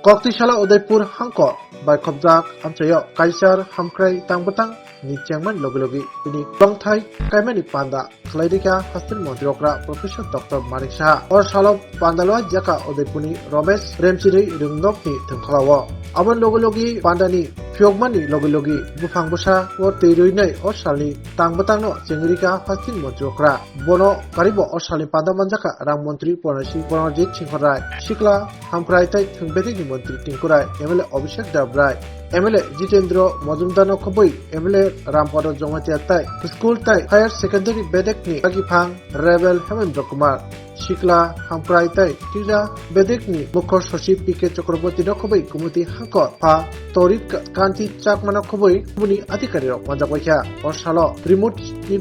Koktishala Udaipur Hangko by Kobjak Amchayo Kaisar Hamkrai Tangbatang ni Changman Logilogi ini Longthai Kaimani Panda Klaidika Hastin Montrokra Professor Dr. Manik Shah or Shalom Pandalwa Jaka Udaipuni Romesh Remchiri Rungnokni Tungkalawa Aban Logilogi Pandani Fyogmani Logilogi Bufang Busha or Tiruinai or Shali Tangbatangno Chengrika Hastin Montrokra Bono Karibo or Shali Panda Manjaka Ram Montri Ponashi Ponajit Chinghorai Shikla Hamkrai Tai Tungbeti Mantri Tinkurai MLA Abhishek Dabrai MLA Jitendra Majumdar Khoboi MLA Rampada Jongatiya Tai School Tai Higher Secondary Bedekni Bagipang Rebel Hemendra Kumar Shikla Hamkrai Tai Tira Bedekni Mukhar Sachib PK Chakraborty Khoboi Kumati Hangkor Pa Torit Kanti Chakmana Khoboi Muni Adhikari Manjakwaikha Orsalo Remote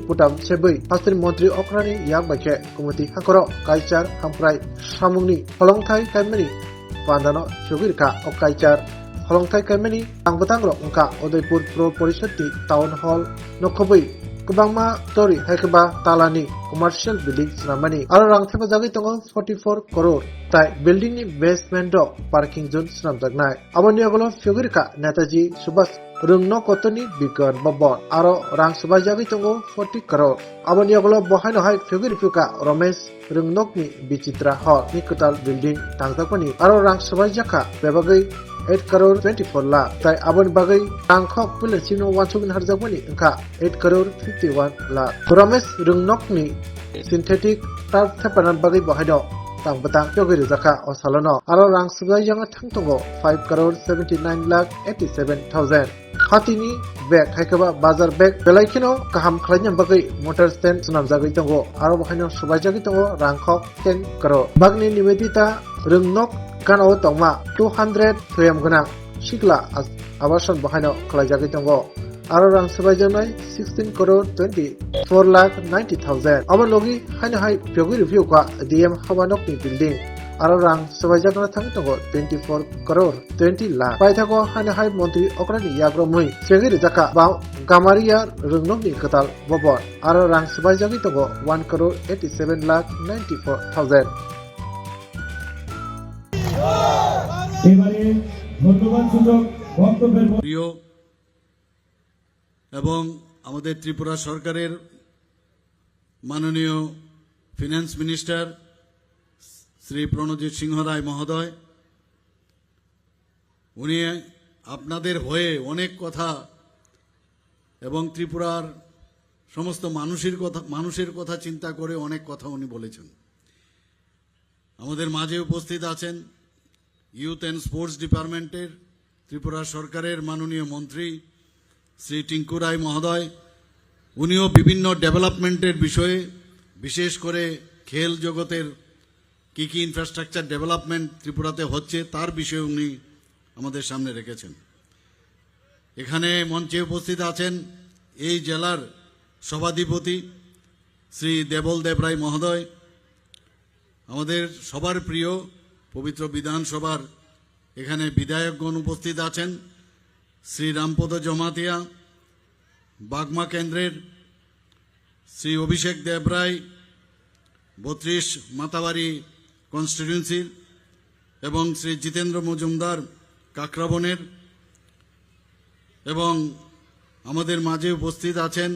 Putam Seboi Hastin Montri Okrani Yagbakhe Kumati Hangkor Kaichar Hamkrai Samungni Holongthai Kaimani Pandano Chugirka Okaichar Holongthai Kaimani Tangbatangro Ungka Udaipur Pro Parishad Town Hall Nokhoboi Kubangma Tori Haikaba Talani Commercial Building Sramani Arang Thema Jagi Tongo 44 crore Tai Building ni Basement Do Parking Zone Sramjagnai Aboni Agolo Figurika Netaji Subhas Rungno Kotoni Bigan Babon Aro Rang Subhas Jagi Tongo 40 crore Aboni Agolo Bohaino Hai Figurika Romesh Rungnokni Bichitra Hall Nikotal Building Tangtakoni Aro Rang Subhas Jaka Bebagai 8 crore 24 lakh Tai Abon Bagai Tangkhok Pillar Chino Wansugin Harjakoni Engka 8 crore 51 lakh Romesh Rungnokni Synthetic Turf Tepanan Bagai Bohaido Tangbatang Yogiri Zaka Osalono Aro Rang Subhas Janga Tangtongo 5 crore 79 lakh 87,000 Hatini Bag Haikaba Bazar Bag Belaikino Kaham Khlanyam Bagai Motor Stand Sunam Jagai Tongo Aro Bohaino Subhas Jagi Tongo Rangkhok 10 crore Bagni Nivedita Rungnok Kano Tongma 200 Tuyam Ganang Shikla Abasan Bohaino Khlajagi Tongo Aro Rang Subhas Janai 16 crore 24 lakh 90,000 Aban Logi Haina Hai Pyogi Review Kwa DM Habanokni Building Aro Rang Subhas Jagna Thang Tongo 24 crore 20 lakh Paithako Haina Hai Montri Okrani Yagro Mui Chegiri Jaka Bau Gamaria Rungnokni Katal Bobon Aro Rang Subhas Jagi Tongo 1 crore 87 lakh 94,000 এবারে ধন্যবাদ সূচক বক্তব্যের প্রিয় এবং আমাদের ত্রিপুরা সরকারের মাননীয় finance minister Shri Pranajit সিংহ রায় মহোদয় উনি আপনাদের হয়ে অনেক কথা এবং ত্রিপুরার সমস্ত মানুষের কথা চিন্তা করে অনেক কথা উনি বলেছেন আমাদের মাঝে উপস্থিত আছেন ইউথ এন্ড স্পোর্টস ডিপার্টমেন্টের ত্রিপুরা সরকারের মাননীয় মন্ত্রী শ্রী টিঙ্কু রায় মহোদয় উনিও বিভিন্ন ডেভেলপমেন্টের বিষয়ে বিশেষ করে খেল জগতের কি কি ইনফ্রাস্ট্রাকচার ডেভেলপমেন্ট ত্রিপুরাতে হচ্ছে তার বিষয়ে উনি আমাদের সামনে রেখেছেন এখানে মঞ্চে উপস্থিত আছেন এই জেলার সভাধিপতি শ্রী দেবল দেবরায় মহোদয় আমাদের সবার প্রিয় পবিত্র বিধানসভার এখানে বিধায়কগণ উপস্থিত আছেন শ্রী রামপদ জমাতিয়া বাগমা কেন্দ্রের শ্রী অভিষেক দেবরায় 32 মাতাবাড়ি কনস্টিটিউয়েন্সির এবং শ্রী জিতেন্দ্র মজুমদার কাকরাবনের এবং আমাদের মাঝে উপস্থিত আছেন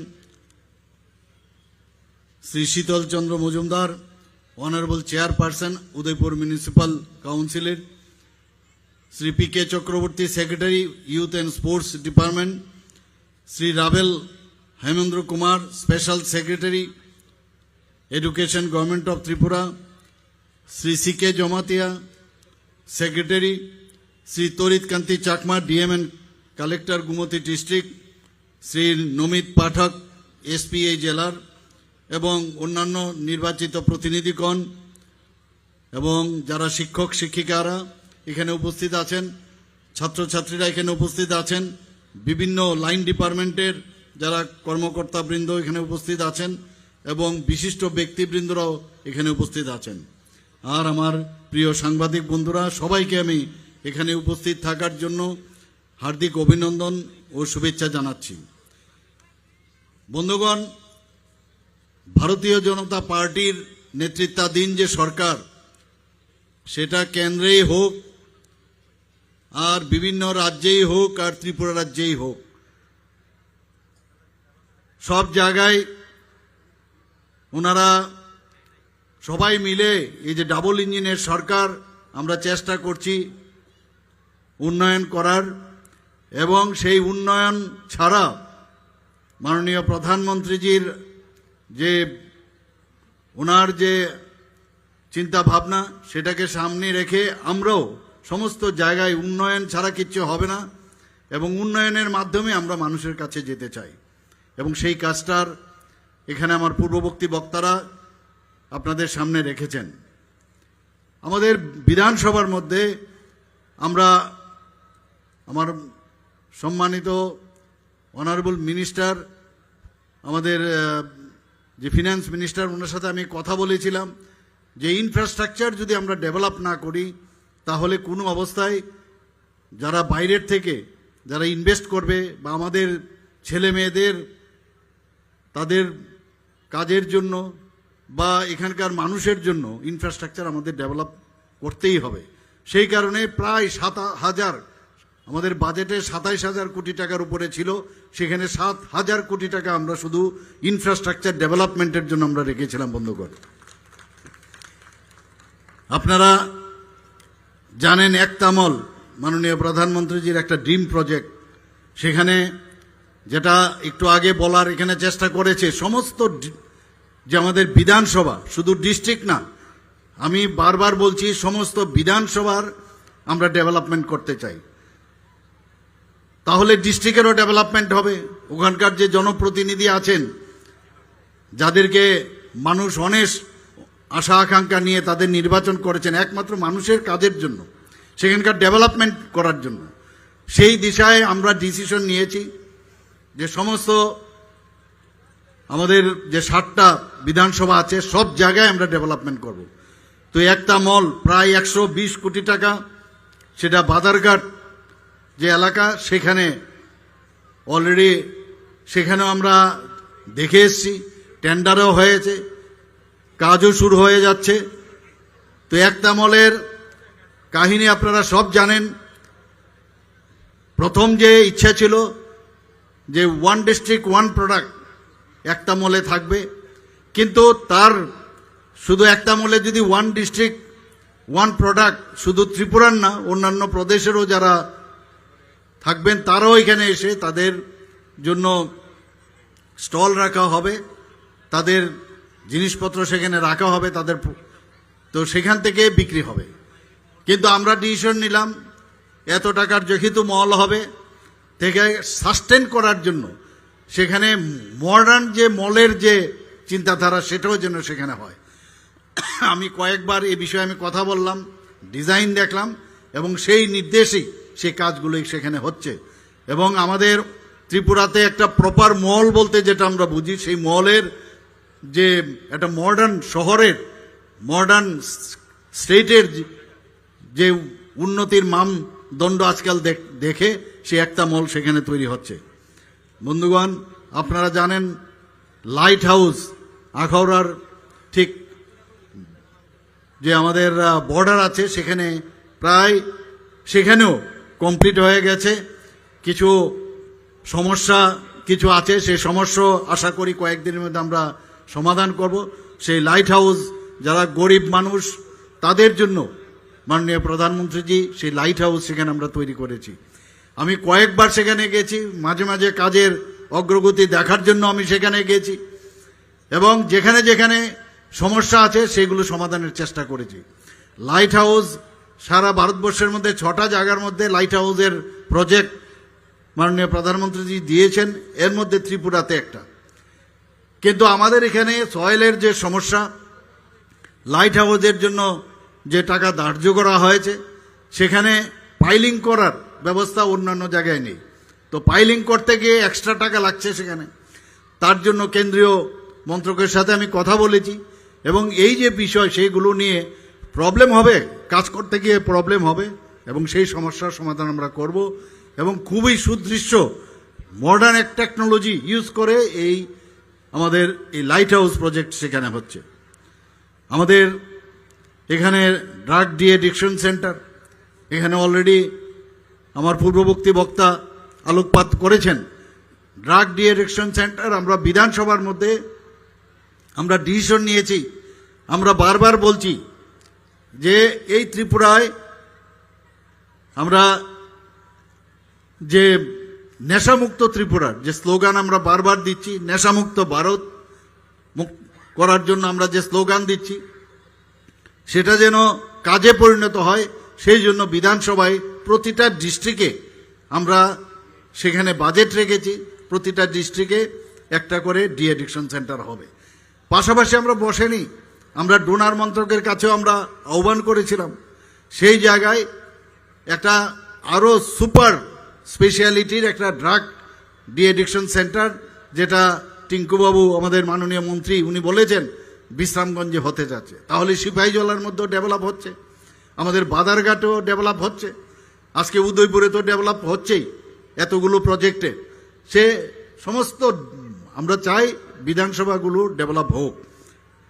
Shri Sital Chandra Majumdar honourable chairperson Udaipur municipal কাউন্সিলের Shri P K Chakraborty secretary youth and sports department Shri Rabel Hemendra Kumar special secretary education government of Tripura Shri C K Jamatia secretary Shri Tarit Kanti Chakma DM and collector Gumti district Shri Namit Pathak SP এই জেলার এবং অন্যান্য নির্বাচিত প্রতিনিধিগণ এবং যারা শিক্ষক শিক্ষিকারা এখানে উপস্থিত আছেন ছাত্রছাত্রীরা এখানে উপস্থিত আছেন বিভিন্ন লাইন ডিপার্টমেন্টের যারা কর্মকর্তাবৃন্দ এখানে উপস্থিত আছেন এবং বিশিষ্ট ব্যক্তিবৃন্দরাও এখানে উপস্থিত আছেন আর আমার প্রিয় সাংবাদিক বন্ধুরা সবাইকে আমি এখানে উপস্থিত থাকার জন্য হার্দিক অভিনন্দন ও শুভেচ্ছা জানাচ্ছি বন্ধুগণ ভারতীয় জনতা পার্টির নেতৃত্বাধীন যে সরকার সেটা কেন্দ্রেই হোক আর বিভিন্ন রাজ্যেই হোক আর ত্রিপুরা রাজ্যেই হোক, সব জায়গায় ওনারা সবাই মিলে এই যে ডাবল ইঞ্জিনের সরকার আমরা চেষ্টা করছি উন্নয়ন করার, এবং সেই উন্নয়ন ছাড়া মাননীয় প্রধানমন্ত্রীজির যে ওনার যে চিন্তা ভাবনা সেটাকে সামনে রেখে আমরাও সমস্ত জায়গায় উন্নয়ন ছাড়া কিচ্ছু হবে না, এবং উন্নয়নের মাধ্যমে আমরা মানুষের কাছে যেতে চাই। এবং সেই কাজটার এখানে আমার পূর্ববর্তী বক্তারা আপনাদের সামনে রেখেছেন। আমাদের বিধানসভার মধ্যে আমরা আমার সম্মানিত অনারেবল মিনিস্টার, আমাদের যে ফিনান্স মিনিস্টার, ওনার সাথে আমি কথা বলেছিলাম যে ইনফ্রাস্ট্রাকচার যদি আমরা ডেভেলপ না করি তাহলে কোনো অবস্থায় যারা বাইরের থেকে যারা ইনভেস্ট করবে বা আমাদের ছেলে মেয়েদের তাদের কাজের জন্য বা এখানকার মানুষের জন্য ইনফ্রাস্ট্রাকচার আমাদের ডেভেলপ করতেই হবে। সেই কারণে প্রায় 7,000 আমাদের বাজেটে 27,000 কোটি টাকার উপরে ছিল, সেখানে 7,000 কোটি টাকা আমরা শুধু ইনফ্রাস্ট্রাকচার ডেভেলপমেন্টের জন্য আমরা রেখেছিলাম বন্ধুগণ। আপনারা জানেন একতামল মাননীয় প্রধানমন্ত্রীজির একটা ড্রিম প্রজেক্ট, সেখানে যেটা একটু আগে বলার এখানে চেষ্টা করেছে সমস্ত যে আমাদের বিধানসভা, শুধু ডিস্ট্রিক্ট না, আমি বারবার বলছি সমস্ত বিধানসভার আমরা ডেভেলপমেন্ট করতে চাই। তাহলে ডিস্ট্রিক্টেরও ডেভেলপমেন্ট হবে। ওখানকার যে জনপ্রতিনিধি আছেন যাদেরকে মানুষ অনেক আশা আকাঙ্ক্ষা নিয়ে তাদের নির্বাচন করেছেন একমাত্র মানুষের কাজের জন্য, সেখানকার ডেভেলপমেন্ট করার জন্য, সেই দিশায় আমরা ডিসিশন নিয়েছি যে সমস্ত আমাদের যে 7টা বিধানসভা আছে সব জায়গায় আমরা ডেভেলপমেন্ট করব। তো একটা মল প্রায় 120 কোটি টাকা, সেটা বাজারঘাট যে এলাকা সেখানে অলরেডি সেখানেও আমরা দেখে এসেছি, টেন্ডারও হয়েছে, কাজও শুরু হয়ে যাচ্ছে। তো একটা মলের কাহিনী আপনারা সব জানেন। প্রথম যে ইচ্ছা ছিল যে 1 ডিস্ট্রিক্ট 1 প্রোডাক্ট একটা মলে থাকবে, কিন্তু তার শুধু একটা মলে যদি 1 ডিস্ট্রিক্ট 1 প্রোডাক্ট শুধু ত্রিপুরার না অন্যান্য প্রদেশেরও যারা থাকবেন তারাও এখানে এসে তাদের জন্য স্টল রাখা হবে, তাদের জিনিসপত্র সেখানে রাখা হবে, তাদের তো সেখান থেকে বিক্রি হবে। কিন্তু আমরা ডিসিশন নিলাম এত টাকার যেহেতু মল হবে থেকে সাস্টেন করার জন্য সেখানে মডার্ন যে মলের যে চিন্তাধারা সেটাও যেন সেখানে হয়। আমি কয়েকবার এই বিষয়ে আমি কথা বললাম, ডিজাইন দেখলাম, এবং সেই নির্দেশেই সেই কাজগুলোই সেখানে হচ্ছে। এবং আমাদের ত্রিপুরাতে একটা প্রপার মল বলতে যেটা আমরা বুঝি, সেই মলের যে একটা মডার্ন শহরের মডার্ন স্টেটের যে উন্নতির মানদণ্ড আজকাল দেখে সে একটা মল সেখানে তৈরি হচ্ছে। বন্ধুগণ, আপনারা জানেন লাইট হাউস আখাউড়ার ঠিক যে আমাদের বর্ডার আছে সেখানে প্রায় সেখানেও কমপ্লিট হয়ে গেছে। কিছু সমস্যা কিছু আছে, সেই সমস্যা আশা করি কয়েকদিনের মধ্যে আমরা সমাধান করব। সেই লাইট হাউস যারা গরিব মানুষ তাদের জন্য মাননীয় প্রধানমন্ত্রীজি সেই লাইট হাউস সেখানে আমরা তৈরি করেছি। আমি কয়েকবার সেখানে গেছি, মাঝে মাঝে কাজের অগ্রগতি দেখার জন্য আমি সেখানে গেছি, এবং যেখানে যেখানে সমস্যা আছে সেগুলো সমাধানের চেষ্টা করেছি। লাইট হাউস সারা ভারতবর্ষের মধ্যে 6টা জায়গার মধ্যে লাইট হাউসের প্রজেক্ট মাননীয় প্রধানমন্ত্রীজি দিয়েছেন, এর মধ্যে ত্রিপুরাতে একটা। কিন্তু আমাদের এখানে সয়েলের যে সমস্যা, লাইট হাউসের জন্য যে টাকা ধার্য করা হয়েছে সেখানে পাইলিং করার ব্যবস্থা অন্যান্য জায়গায় নেই। তো পাইলিং করতে গিয়ে এক্সট্রা টাকা লাগছে সেখানে, তার জন্য কেন্দ্রীয় মন্ত্রকের সাথে আমি কথা বলেছি, এবং এই যে বিষয় সেইগুলো নিয়ে প্রবলেম হবে, কাজ করতে গিয়ে প্রবলেম হবে, এবং সেই সমস্যার সমাধান আমরা করব। এবং খুবই সুদৃশ্য মডার্ন এক টেকনোলজি ইউজ করে এই আমাদের এই লাইট হাউস প্রজেক্ট সেখানে হচ্ছে। আমাদের এখানে ড্রাগ ডি অ্যাডিকশন সেন্টার, এখানে অলরেডি আমার পূর্ববর্তী বক্তা আলোকপাত করেছেন। ড্রাগ ডি অ্যাডিকশন সেন্টার আমরা বিধানসভার মধ্যে আমরা ডিসিশন নিয়েছি, আমরা বারবার বলছি যে এই ত্রিপুরায় আমরা যে নেশামুক্ত ত্রিপুরার যে স্লোগান আমরা বারবার দিচ্ছি, নেশামুক্ত ভারত করার জন্য আমরা যে স্লোগান দিচ্ছি, সেটা যেন কাজে পরিণত হয়, সেই জন্য বিধানসভায় প্রতিটা ডিস্ট্রিক্টে আমরা সেখানে বাজেট রেখেছি, প্রতিটা ডিস্ট্রিক্টে একটা করে ডি অ্যাডিকশন সেন্টার হবে। পাশাপাশি আমরা বসেনি, আমরা ডোনার মন্ত্রকের কাছেও আমরা আহ্বান করেছিলাম, সেই জায়গায় একটা আরও সুপার স্পেশালিটির একটা ড্রাগ ডি অ্যাডিকশন সেন্টার, যেটা টিঙ্কুবাবু আমাদের মাননীয় মন্ত্রী উনি বলেছেন বিশ্রামগঞ্জে হতে যাচ্ছে। তাহলে সিপাহীজলার মধ্যেও ডেভেলপ হচ্ছে, আমাদের বাদারঘাটেও ডেভেলপ হচ্ছে, আজকে উদয়পুরে তো ডেভেলপ হচ্ছেই এতগুলো প্রজেক্টে। সে সমস্ত আমরা চাই বিধানসভাগুলো ডেভেলপ হোক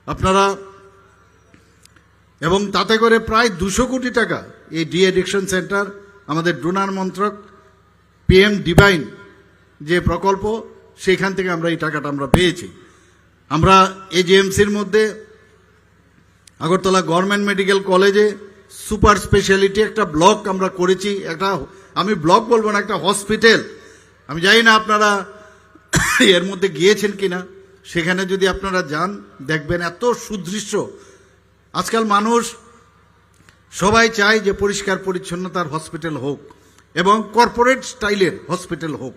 আপনারা, এবং তাতে করে প্রায় 200 কোটি টাকা এই ডি অ্যাডিকশন সেন্টার আমাদের ডোনার মন্ত্রক PM ডিভাইন যে প্রকল্প, সেখান থেকে আমরা এই টাকাটা আমরা পেয়েছি। আমরা AGMCর মধ্যে আগরতলা গভর্নমেন্ট মেডিকেল কলেজে সুপার স্পেশালিটি একটা ব্লক আমরা করেছি, একটা আমি ব্লক বলবো না, একটা হসপিটাল। আমি জানি না আপনারা এর মধ্যে গিয়েছেন কিনা, সেখানে যদি আপনারা যান দেখবেন এত সুদৃশ্য। আজকাল মানুষ সবাই চায় যে পরিষ্কার পরিচ্ছন্নতার হসপিটাল হোক এবং কর্পোরেট স্টাইলের হসপিটাল হোক,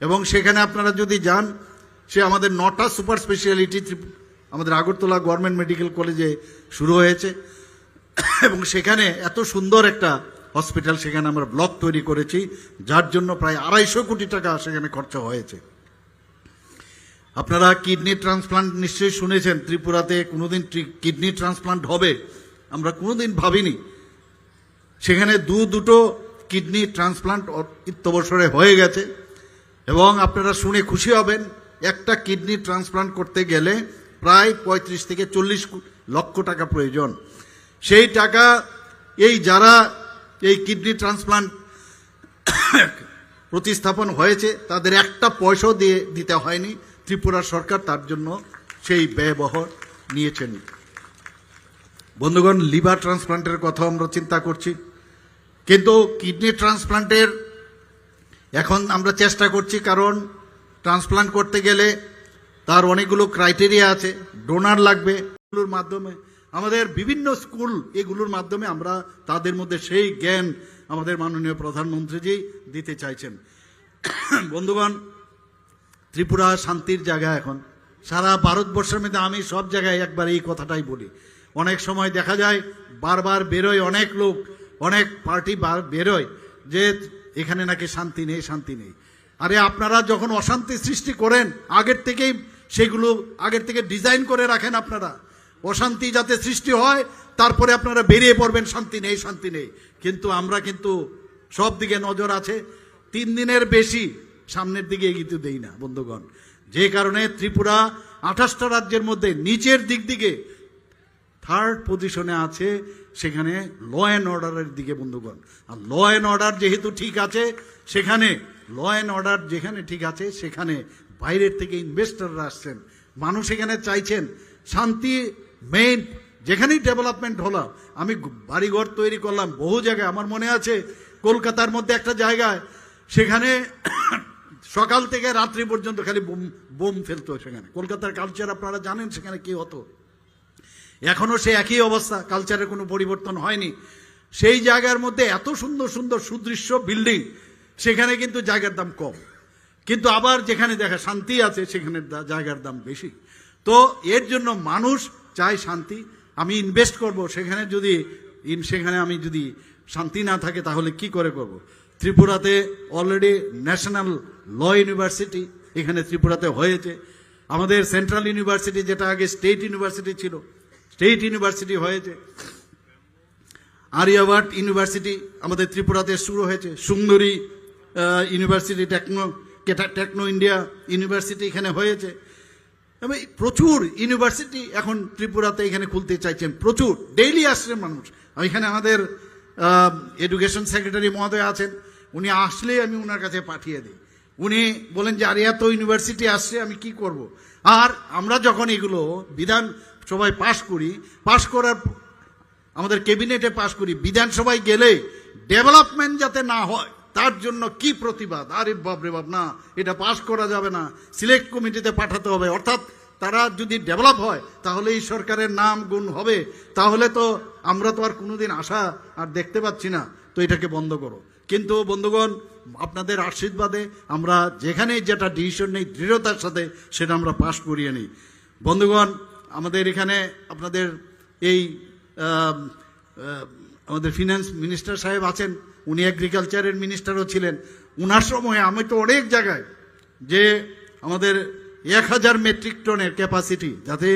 এবং সেখানে আপনারা যদি যান, সে আমাদের 9টা সুপার স্পেশালিটি আমাদের আগরতলা গভর্নমেন্ট মেডিকেল কলেজে শুরু হয়েছে, এবং সেখানে এত সুন্দর একটা হসপিটাল, সেখানে আমরা ব্লক তৈরি করেছি, যার জন্য প্রায় 250 কোটি টাকা সেখানে খরচা হয়েছে। আপনারা কিডনি ট্রান্সপ্লান্ট নিশ্চয়ই শুনেছেন, ত্রিপুরাতে কোনোদিন কিডনি ট্রান্সপ্লান্ট হবে আমরা কোনোদিন ভাবিনি। সেখানে দুটো কিডনি ট্রান্সপ্লান্ট ইত্যবসরে হয়ে গেছে, এবং আপনারা শুনে খুশি হবেন, একটা কিডনি ট্রান্সপ্লান্ট করতে গেলে প্রায় 35 থেকে 40 লক্ষ টাকা প্রয়োজন। সেই টাকা এই যারা এই কিডনি ট্রান্সপ্লান্ট প্রতিস্থাপন হয়েছে তাদের একটা পয়সাও দিতে হয়নি, ত্রিপুরা সরকার তার জন্য সেই ব্যয়বহর নিয়েছেন। বন্ধুগণ, লিভার ট্রান্সপ্লান্টের কথা আমরা চিন্তা করছি, কিন্তু কিডনি ট্রান্সপ্লান্টের এখন আমরা চেষ্টা করছি, কারণ ট্রান্সপ্লান্ট করতে গেলে তার অনেকগুলো ক্রাইটেরিয়া আছে, ডোনার লাগবে। এগুলোর মাধ্যমে আমাদের বিভিন্ন স্কুল, এগুলোর মাধ্যমে আমরা তাদের মধ্যে সেই জ্ঞান আমাদের মাননীয় প্রধানমন্ত্রীজি দিতে চাইছেন। বন্ধুগণ, ত্রিপুরা শান্তির জায়গা এখন সারা ভারতবর্ষের মধ্যে। আমি সব জায়গায় একবার এই কথাটাই বলি, অনেক সময় দেখা যায় বারবার বেরোয় অনেক লোক, অনেক পার্টি বেরোয় যে এখানে নাকি শান্তি নেই, শান্তি নেই। আরে আপনারা যখন অশান্তি সৃষ্টি করেন আগের থেকেই সেগুলো আগের থেকে ডিজাইন করে রাখেন, আপনারা অশান্তি যাতে সৃষ্টি হয়, তারপরে আপনারা বেরিয়ে পড়বেন শান্তি নেই, শান্তি নেই। কিন্তু আমরা কিন্তু সব দিকে নজর আছে, 3 দিনের বেশি সামনের দিকে এগিয়ে দেই না বন্ধুগণ। যে কারণে ত্রিপুরা 28টা রাজ্যের মধ্যে নিচের দিক দিকে 3rd পজিশনে আছে, সেখানে ল অ্যান্ড অর্ডারের দিকে বন্ধুগণ। আর ল অ্যান্ড অর্ডার যেহেতু ঠিক আছে, সেখানে ল অ্যান্ড অর্ডার যেখানে ঠিক আছে, সেখানে বাইরের থেকে ইনভেস্টররা আসছেন, মানুষ এখানে চাইছেন শান্তি। মেইন যেখানেই ডেভেলপমেন্ট হলো, আমি বাড়িঘর তৈরি করলাম বহু জায়গায়, আমার মনে আছে কলকাতার মধ্যে একটা জায়গায়, সেখানে সকাল থেকে রাত্রি পর্যন্ত খালি বোম ফেলতো। সেখানে কলকাতার কালচার আপনারা জানেন সেখানে কি হতো, এখনো সে একই অবস্থা, কালচারের কোনো পরিবর্তন হয়নি। সেই জায়গার মধ্যে এত সুন্দর সুন্দর সুদৃশ্য বিল্ডিং, সেখানে কিন্তু জায়গার দাম কম, কিন্তু আবার যেখানে দেখা শান্তি আছে সেখানে জায়গার দাম বেশি। তো এর জন্য মানুষ চায় শান্তি। আমি ইনভেস্ট করব সেখানে, যদি সেখানে আমি যদি শান্তি না থাকে তাহলে কি করে করব। ত্রিপুরাতে অলরেডি ন্যাশনাল ল ইউনিভার্সিটি এখানে ত্রিপুরাতে হয়েছে, আমাদের সেন্ট্রাল ইউনিভার্সিটি যেটা আগে স্টেট ইউনিভার্সিটি ছিল, স্টেট ইউনিভার্সিটি হয়েছে। আর্যভট্ট ইউনিভার্সিটি আমাদের ত্রিপুরাতে শুরু হয়েছে, সুন্দরী ইউনিভার্সিটি, টেকনো ইন্ডিয়া ইউনিভার্সিটি এখানে হয়েছে। এবং প্রচুর ইউনিভার্সিটি এখন ত্রিপুরাতে এখানে খুলতে চাইছেন, প্রচুর ডেইলি আসছেন মানুষ। এখানে আমাদের এডুকেশন সেক্রেটারি মহোদয় আছেন, উনি আসলে আমি ওনার কাছে পাঠিয়ে দিই। উনি বলেন যে আরে এত ইউনিভার্সিটি আসছে আমি কি করব। আর আমরা যখন এগুলো বিধান সভায় পাশ করি, পাশ করার আমাদের ক্যাবিনেটে পাশ করি, বিধানসভায় গেলে ডেভেলপমেন্ট যাতে না হয় তার জন্য কি প্রতিবাদ, আরে বাপরে বাপ, না এটা পাশ করা যাবে না, সিলেক্ট কমিটিতে পাঠাতে হবে। অর্থাৎ তারা যদি ডেভেলপ হয় তাহলে এই সরকারের নাম গুণ হবে, তাহলে তো আমরা তো আর কোনোদিন আশা আর দেখতে পাচ্ছি না, তো এটাকে বন্ধ করো। কিন্তু বন্ধুগণ, আপনাদের আশীর্বাদে আমরা যেখানে যেটা ডিসিশন নেই দৃঢ়তার সাথে সেটা আমরা পাশ করিয়ে নিই। বন্ধুগণ, আমাদের এখানে আপনাদের এই আমাদের ফিনান্স মিনিস্টার সাহেব আছেন, উনি এগ্রিকালচারের মিনিস্টারও ছিলেন। উনার সময় আমি তো অনেক জায়গায় যে আমাদের 1000 মেট্রিক টনের ক্যাপাসিটি যাতে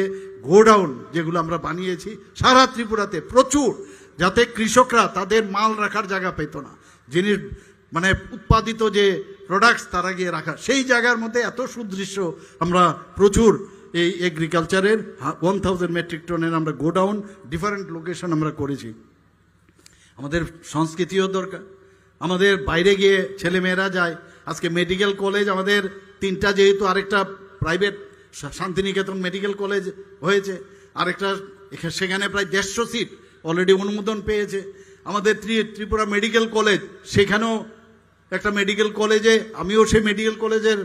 গোডাউন যেগুলো আমরা বানিয়েছি সারা ত্রিপুরাতে প্রচুর, যাতে কৃষকরা তাদের মাল রাখার জায়গা পেত না, জিনিস মানে উৎপাদিত যে প্রোডাক্টস তারা গিয়ে রাখা, সেই জায়গার মধ্যে এত সুদৃশ্য আমরা প্রচুর এই এগ্রিকালচারের 1000 মেট্রিক টনের আমরা গোডাউন ডিফারেন্ট লোকেশন আমরা করেছি। আমাদের সংস্কৃতিও দরকার, আমাদের বাইরে গিয়ে ছেলেমেয়েরা যায়। আজকে মেডিকেল কলেজ আমাদের 3টা, যেহেতু আরেকটা প্রাইভেট শান্তিনিকেতন মেডিকেল কলেজ হয়েছে, আরেকটা সেখানে প্রায় 150 সিট অলরেডি অনুমোদন পেয়েছে। আমাদের ত্রিপুরা মেডিকেল কলেজ, সেখানেও একটা মেডিকেল কলেজে আমিও সেই মেডিকেল কলেজের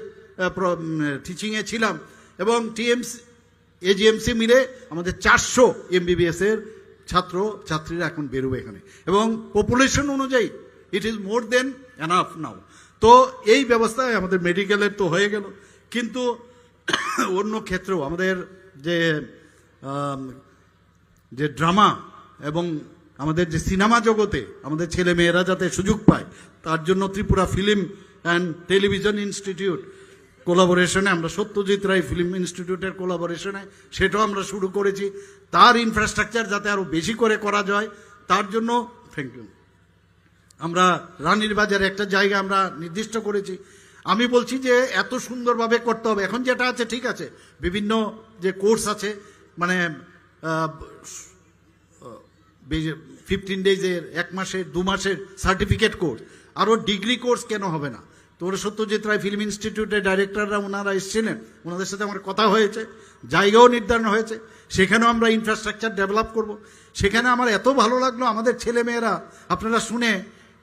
টিচিংয়ে ছিলাম, এবং টিএমসি এজিএমসি মিলে আমাদের 400 MBBS এর ছাত্র ছাত্রীরা এখন বেরোবে এখানে, এবং পপুলেশন অনুযায়ী it is more than enough নাও। তো এই ব্যবস্থায় আমাদের মেডিকেলের তো হয়ে গেল, কিন্তু অন্য ক্ষেত্রেও আমাদের যে ড্রামা এবং আমাদের যে সিনেমা জগতে আমাদের ছেলে মেয়েরা যাতে সুযোগ পায় তার জন্য Tripura film and television institute কোলাবোরেশনে, আমরা সত্যজিৎ রায় ফিল্ম ইনস্টিটিউটের কোলাবোরেশনে সেটাও আমরা শুরু করেছি। তার ইনফ্রাস্ট্রাকচার যাতে আরো বেশি করে করা যায় তার জন্য থ্যাংক ইউ। আমরা রানীর বাজারে একটা জায়গা আমরা নির্দিষ্ট করেছি। আমি বলছি যে এত সুন্দরভাবে করতে হবে। এখন যেটা আছে ঠিক আছে, বিভিন্ন যে কোর্স আছে, মানে 15 ডেজের, 1 মাসের, 2 মাসের সার্টিফিকেট কোর্স, আরও ডিগ্রি কোর্স কেন হবে না? তো ওরা সত্যজিৎ রায় ফিল্ম ইনস্টিটিউটের ডাইরেক্টররা ওনারা এসেছিলেন, ওনাদের সাথে আমার কথা হয়েছে, জায়গাও নির্ধারণ হয়েছে, সেখানেও আমরা ইনফ্রাস্ট্রাকচার ডেভেলপ করব। সেখানে আমার এত ভালো লাগলো, আমাদের ছেলে মেয়েরা, আপনারা শুনে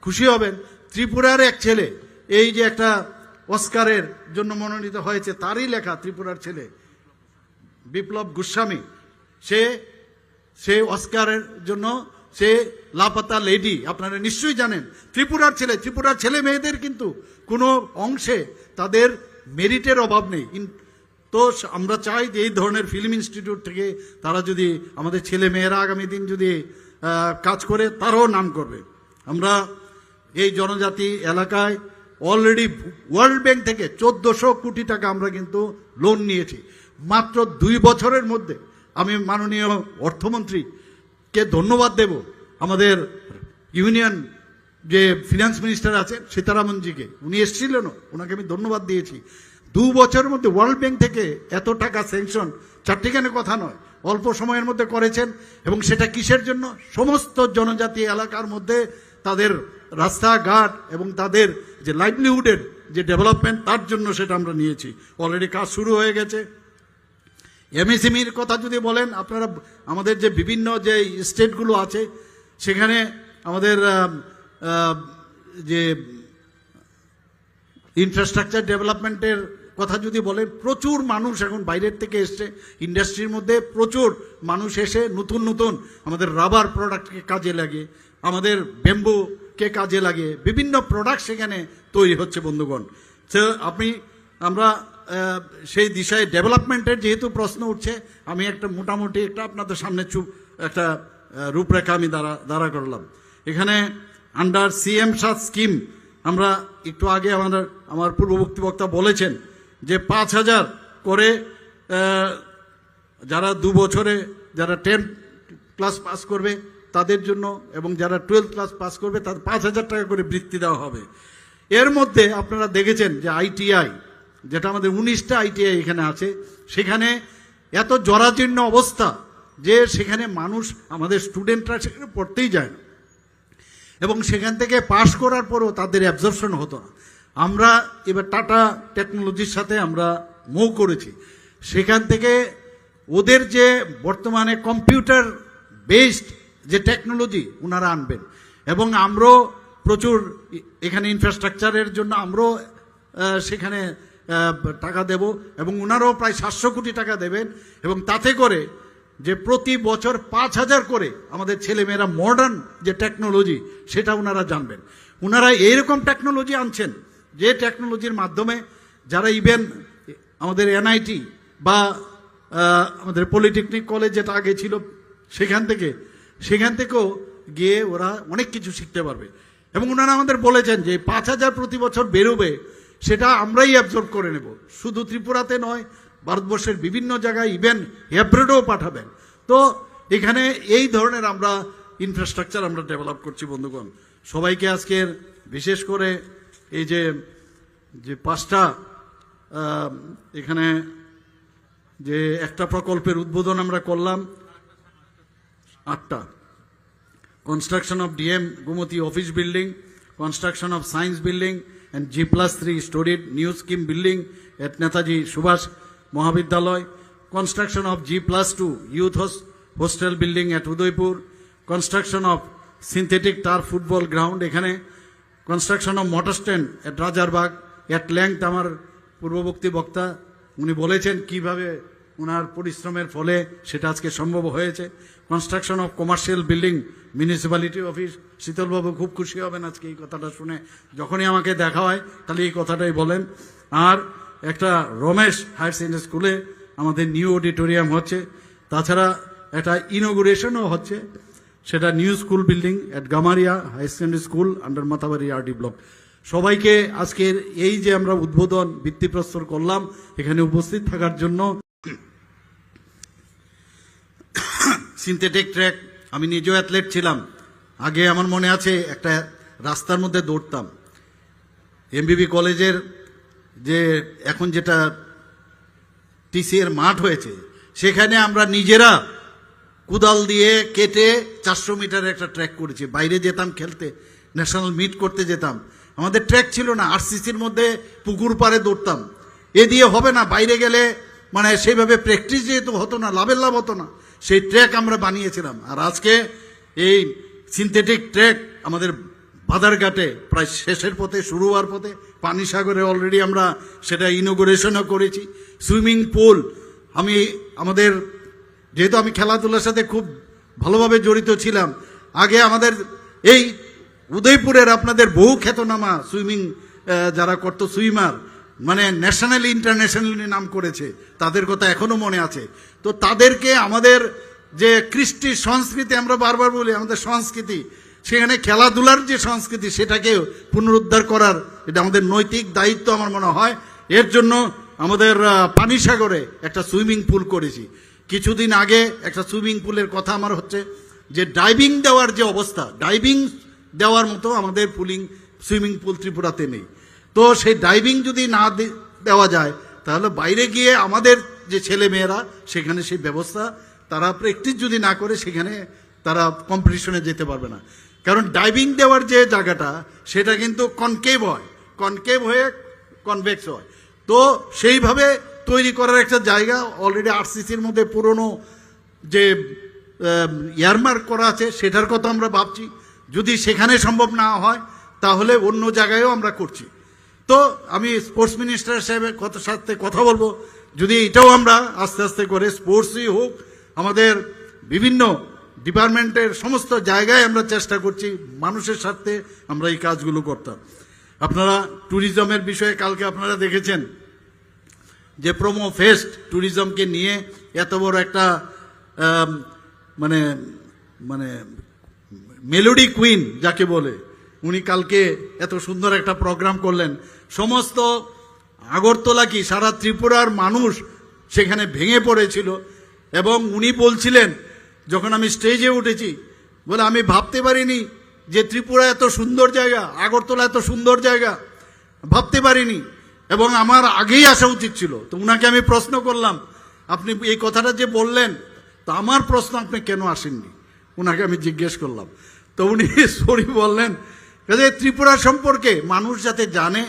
খুশি হবেন, ত্রিপুরার এক ছেলে এই যে একটা অস্কারের জন্য মনোনীত হয়েছে, তারই লেখা, ত্রিপুরার ছেলে বিপ্লব গোস্বামী, সে অস্কারের জন্য সে লাপাতা লেডি, আপনারা নিশ্চয়ই জানেন, ত্রিপুরার ছেলে। ত্রিপুরার ছেলে মেয়েদের কিন্তু কোনো অংশে তাদের মেরিটের অভাব নেই। তো আমরা চাই যে এই ধরনের ফিল্ম ইনস্টিটিউট থেকে তারা যদি, আমাদের ছেলে মেয়েরা আগামী দিন যদি কাজ করে, তারাও নাম করবে। আমরা এই জনজাতি এলাকায় অলরেডি ওয়ার্ল্ড ব্যাংক থেকে 1400 কোটি টাকা আমরা কিন্তু লোন নিয়েছি মাত্র 2 বছরের মধ্যে। আমি মাননীয় অর্থমন্ত্রীকে ধন্যবাদ দেব, আমাদের ইউনিয়ন যে ফিনান্স মিনিস্টার আছেন সীতারামনজিকে, উনি এসেছিলেন, ওনাকে আমি ধন্যবাদ দিয়েছি। 2 বছরের মধ্যে ওয়ার্ল্ড ব্যাংক থেকে এত টাকা স্যাংশন, চারটিখানে কথা নয়, অল্প সময়ের মধ্যে করেছেন। এবং সেটা কিসের জন্য? সমস্ত জনজাতি এলাকার মধ্যে তাদের রাস্তাঘাট এবং তাদের যে লাইভলিহুডের যে ডেভেলপমেন্ট, তার জন্য সেটা আমরা নিয়েছি। অলরেডি কাজ শুরু হয়ে গেছে। এমএসএমইর কথা যদি বলেন, আপনারা আমাদের যে বিভিন্ন যে স্টেটগুলো আছে সেখানে আমাদের যে ইনফ্রাস্ট্রাকচার ডেভেলপমেন্টের কথা যদি বলেন, প্রচুর মানুষ এখন বাইরের থেকে এসছে, ইন্ডাস্ট্রির মধ্যে প্রচুর মানুষ এসে নতুন নতুন আমাদের রাবার প্রোডাক্টকে কাজে লাগে, আমাদের ব্যাম্বুকে কাজে লাগে, বিভিন্ন প্রোডাক্ট সেখানে তৈরি হচ্ছে। বন্ধুগণ, তো আমরা সেই দিশায় ডেভেলপমেন্টের যেহেতু প্রশ্ন উঠছে, আমি একটা মোটামুটি একটা আপনাদের সামনে একটা রূপরেখা আমি দাঁড়া করলাম। এখানে আন্ডার সিএম সাত স্কিম আমরা একটু আগে আমার পূর্ববর্তী বক্তা বলেছেন যে 5000 করে যারা 2 বছরে যারা 10 ক্লাস পাস করবে তাদের জন্য, এবং যারা 12 ক্লাস পাস করবে তাদের 5000 টাকা করে বৃত্তি দেওয়া হবে। এর মধ্যে আপনারা দেখেছেন যে আইটিআই, যেটা আমাদের 19টা আইটিআই এখানে আছে, সেখানে এত জরাজীর্ণ অবস্থা যে সেখানে মানুষ, আমাদের স্টুডেন্টরা সেখানে পড়তেই যায় না। এবং সেখান থেকে পাশ করার পরও তাদের অ্যাবজর্পশন হতো না। আমরা এবার টাটা টেকনোলজির সাথে আমরা মুভ করেছি, সেখান থেকে ওদের যে বর্তমানে কম্পিউটার বেসড যে টেকনোলজি ওনারা আনবেন, এবং আমরাও প্রচুর এখানে ইনফ্রাস্ট্রাকচারের জন্য আমরাও সেখানে টাকা দেব, এবং ওনারাও প্রায় 700 কোটি টাকা দেবেন, এবং তাতে করে যে প্রতি বছর 5,000 করে আমাদের ছেলেমেয়েরা মডার্ন যে টেকনোলজি সেটা ওনারা জানবেন। ওনারা এইরকম টেকনোলজি আনছেন যে টেকনোলজির মাধ্যমে যারা ইভেন আমাদের এনআইটি বা আমাদের পলিটেকনিক কলেজ যেটা আগে ছিল সেখান থেকেও গিয়ে ওরা অনেক কিছু শিখতে পারবে। এবং ওনারা আমাদের বলেছেন যে 5,000 প্রতি বছর বেরোবে, সেটা আমরাই অ্যাবজর্ব করে নেব, শুধু ত্রিপুরাতে নয়, ভারতবর্ষের বিভিন্ন জায়গায় ইভেন অ্যাব্রডেও পাঠাবেন। তো এখানে এই ধরনের আমরা ইনফ্রাস্ট্রাকচার আমরা ডেভেলপ করছি। বন্ধুগণ, সবাইকে আজকের বিশেষ করে এই যে 5টা এখানে যে একটা প্রকল্পের উদ্বোধন আমরা করলাম, 8টা construction of DM Gumati office building, construction of science building and G+3 storied new scheme building at Netaji Subhash Mohabiddyalay, construction of G+2 youth hostel building at Udaipur, construction of synthetic turf football ground এখানে, construction of motor stand at Rajarbagh at length আমার পূর্ববর্তী বক্তা উনি বলেছেন কিভাবে ওনার পরিশ্রমের ফলে সেটা আজকে সম্ভব হয়েছে। Construction of commercial building municipality office, শীতলবাবু খুব খুশি হবেন আজকে এই কথাটা শুনে, যখনই আমাকে দেখা হয় তাহলে এই কথাটাই বলেন। আর একটা রমেশ হায়ার সেকেন্ডারি স্কুলে আমাদের নিউ অডিটোরিয়াম হচ্ছে, তাছাড়া একটা ইনোগুরেশনও হচ্ছে, সেটা new school building at Gamaria higher secondary school under Matabari RD block. সবাইকে আজকের এই যে আমরা উদ্বোধন ভিত্তিপ্রস্তর করলাম এখানে উপস্থিত থাকার জন্য। সিনথেটিক ট্র্যাক, আমি নিজেও অ্যাথলেট ছিলাম, আগে আমার মনে আছে একটা রাস্তার মধ্যে দৌড়তাম, এমবিবি কলেজের যে এখন যেটা টিসি এর মাঠ হয়েছে সেখানে আমরা নিজেরা কুদাল দিয়ে কেটে 400 মিটারের একটা ট্র্যাক করেছি। বাইরে যেতাম খেলতে, ন্যাশনাল মিট করতে যেতাম, আমাদের ট্র্যাক ছিল না, আরসিসির মধ্যে পুকুর পাড়ে দৌড়তাম। এ দিয়ে হবে না, বাইরে গেলে মানে সেইভাবে প্র্যাকটিস যেহেতু হতো না, লাভের লাভ হতো না, সেই ট্র্যাক আমরা বানিয়েছিলাম। আর আজকে এই সিনথেটিক ট্র্যাক আমাদের বাদারঘাটে প্রায় শেষের পথে, শুরু হওয়ার পথে, পানিসাগরে অলরেডি আমরা সেটা ইনোগুরেশনও করেছি। সুইমিং পুল, আমাদের যেহেতু আমি খেলাধুলার সাথে খুব ভালোভাবে জড়িত ছিলাম, আগে আমাদের এই উদয়পুরের আপনাদের বহু খ্যাতনামা সুইমিং যারা করতো, সুইমার মানে ন্যাশনালি ইন্টারন্যাশনালি নাম করেছে, তাদের কথা এখনো মনে আছে। তো তাদেরকে আমাদের যে কৃষ্টি সংস্কৃতি, আমরা বারবার বলি আমাদের সংস্কৃতি, সেখানে খেলাধুলার যে সংস্কৃতি সেটাকে পুনরুদ্ধার করার এটা আমাদের নৈতিক দায়িত্ব আমার মনে হয়। এর জন্য আমাদের পানিসাগরে একটা সুইমিং পুল করেছি। কিছুদিন আগে একটা সুইমিং পুলের কথা আমার হচ্ছে যে ডাইভিং দেওয়ার যে অবস্থা, ডাইভিং দেওয়ার মতো আমাদের সুইমিং পুল ত্রিপুরাতে নেই। তো সেই ডাইভিং যদি না দেওয়া যায় তাহলে বাইরে গিয়ে আমাদের যে ছেলে মেয়েরা সেখানে সেই ব্যবস্থা তারা প্র্যাকটিস যদি না করে সেখানে তারা কম্পিটিশনে যেতে পারবে না। কারণ ডাইভিং দেওয়ার যে জায়গাটা সেটা কিন্তু কনকেভ হয়, কনকেভ হয়ে কনভেক্স হয়। তো সেইভাবে তৈরি করার একটা জায়গা অলরেডি আরসিসির মধ্যে পুরনো যে ইয়ারমার্ক করা আছে সেটার কথা আমরা ভাবছি। যদি সেখানে সম্ভব না হয় তাহলে অন্য জায়গায়ও আমরা করছি। তো আমি স্পোর্টস মিনিস্টার সাহেবের সাথে কথা বলবো, যদি এটাও আমরা আস্তে আস্তে করে স্পোর্টসই হোক, আমাদের বিভিন্ন ডিপার্টমেন্টের সমস্ত জায়গায় আমরা চেষ্টা করছি মানুষের স্বার্থে আমরা এই কাজগুলো করতাম। আপনারা ট্যুরিজমের বিষয়ে কালকে আপনারা দেখেছেন যে প্রোমো ফেস্ট ট্যুরিজমকে নিয়ে এত বড় একটা মানে মানে মেলোডি কুইন যাকে বলে, উনি কালকে এত সুন্দর একটা প্রোগ্রাম করলেন। সমস্ত আগরতলা কি সারা ত্রিপুরার মানুষ সেখানে ভেঙে পড়েছিল, এবং উনি বলছিলেন যখন আমি স্টেজে উঠেছি, বলে আমি ভাবতে পারিনি যে ত্রিপুরা এত সুন্দর জায়গা, আগরতলা এত সুন্দর জায়গা, ভাবতে পারিনি, এবং আমার আগেই আসা উচিত ছিল। তো উনাকে আমি প্রশ্ন করলাম, আপনি এই কথাটা যে বললেন, তো আমার প্রশ্ন আপনি কেন আসেননি, উনাকে আমি জিজ্ঞেস করলাম। তো উনি সরি বললেন, কাজে ত্রিপুরা সম্পর্কে মানুষ যাতে জানে